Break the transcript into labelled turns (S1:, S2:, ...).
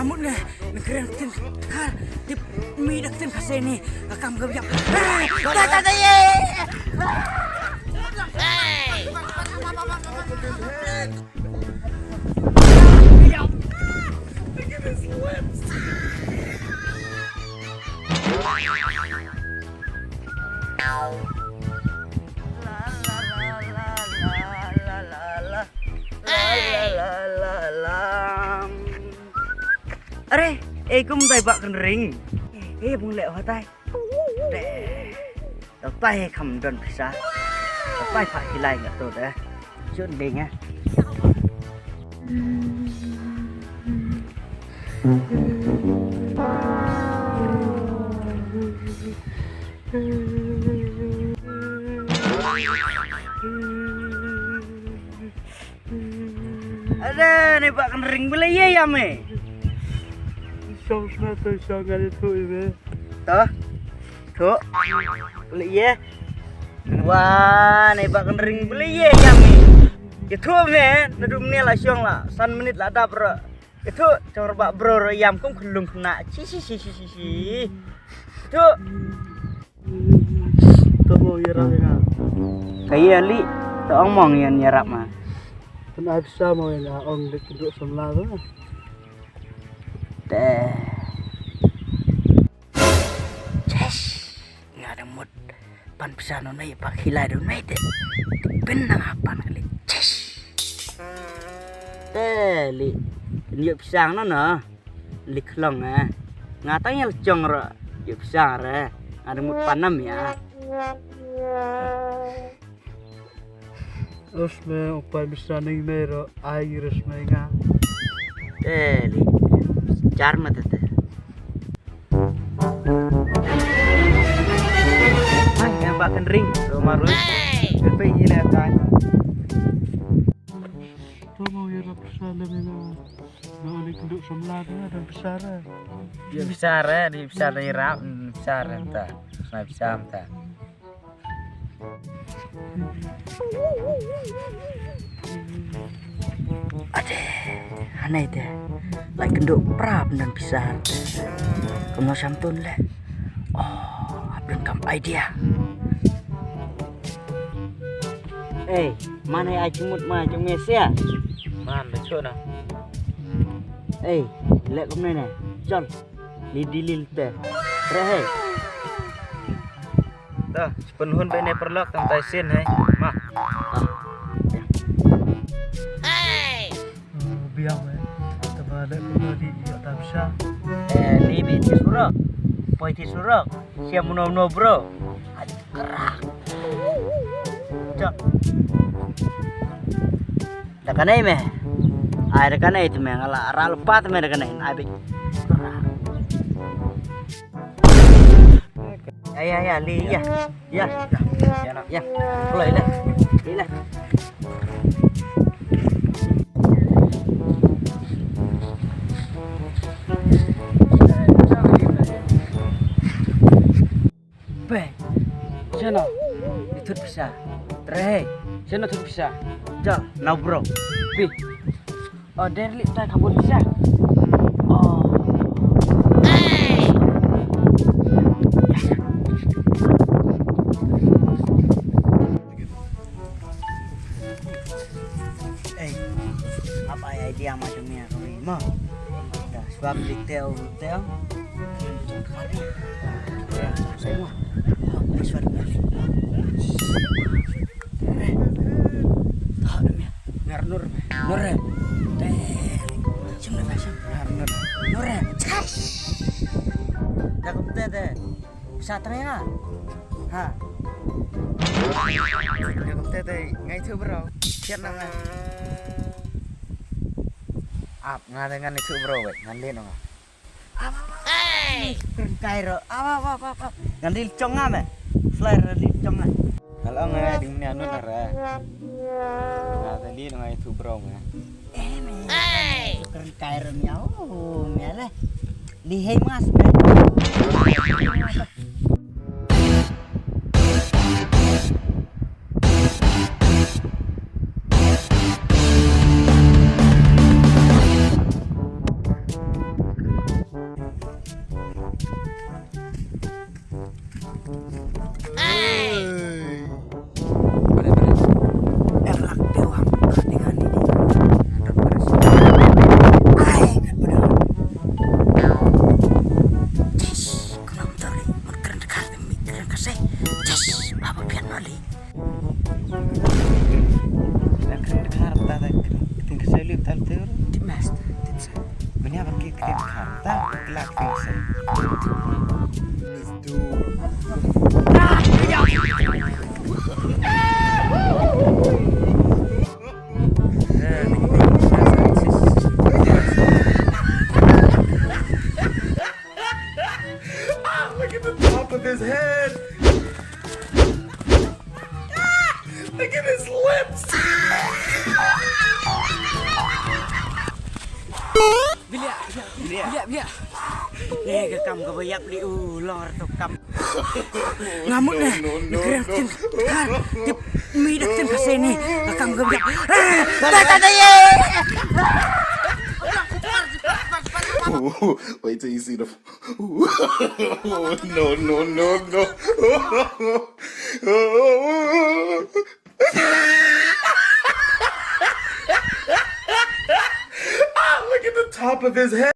S1: ngamut nih, negeri tin kar di midak tin kasih akam gabjak. Tata ye. Are, kum tai bak ring. Bung lẹ hoa tai. Tao tai khăm đơn pisa. Tao tai phải thì lại ngặt rồi đấy. Chuyện đi nghe. Ada nih bak ring boleh ya me.
S2: Xong nó tôi xong ngay thôi về.
S1: Tuh, tuh, beli ya. Wah, nih bak ring beli ya mi. Itu me, nadum nih lah siang lah, 1 menit lah ada bro. Itu coba bak bro yam kum kelung kena, si. Itu,
S2: Tôi mau nyerap ya.
S1: kayak li, tuh omong yang nyerap mah.
S2: Kena bisa mau ya ông được duduk sebelah tu.
S1: Yes, nggak ada mood. Pan bisa nonai pak hilai nonai deh. Benang apa kali? Yes. Li, yuk pisang nona, li kelong ngatanya lecong ro, yuk pisang ada mood panam ya.
S2: Terus me upai bisa ning mero air resmenga.
S1: Li, car mata teh. Yang bahkan ring, rumah ruang. Apa ini lah kan?
S2: Tôi mau nyerap bisa lemena. Mau nih duduk sebelah tu ada besar.
S3: Ya besar di besar dari rap besar entah. Nah bisa entah.
S1: Aneh deh, like genduk prap dan besar. Kamu santun le. Oh, abdun kam idea. Mana ya cumut mah cumes ya?
S3: Man lucu nah.
S1: Lek kum nih, John. Lidilil teh. Rehe.
S3: Dah, sepenuhun bene perlok tang taisin mah.
S2: Biang Tama ada kena di tak bisa.
S1: Libi tisurok. Poi tisurok. Siap muno bro. Aduh gerak. Cok. Dakanai meh. Air kanai itu meh ngala ral pat meh dakanai abi. Gerak. Ya li ya. Ya. Ya. Mulai lah. Li lah. Sana itu bisa. Tereh, sana itu bisa. Jal, now bro. Pi. Oh, derli tak kabut bisa. Oh. Apa ya idea macamnya kami mah? Dah, sebab detail. Ya, saya mah. Suara balik. Tahu demi. Nur. Cuma macam Nur. Dah kompeten deh. Bisa ternyata. Ha. Dah kompeten deh. Ngai tu bro. Siap nama.
S3: Ap ngadengan itu bro weh, ngandelin dong.
S1: Kairo. Apa. Ngandelin cong ame. Flare di cong ame.
S3: Kalau nggak di mana anu nara. Ngandelin nggak itu bro nggak.
S1: Keren kairo miau. Miale. Lihai mas. Elak dewang dengan ini. Ai kan benar. Cis, kenapa tadi makan dekat demi keren kasih. Cis, apa pian mali. Keren dekat tadi tinggal saya lihat tadi di mas. Bani apa kira keren dekat tadi kelak saya.
S4: Look at the top of his head. Look at his lips.
S1: Biar. Kam ka bayap li ulor to kam. Ngamuk na. Keren kan. Mi dak tin kasini. Kam ka bayap. Tata ye.
S4: Wait till you see the. No, no, no, no. Look at the top of his head.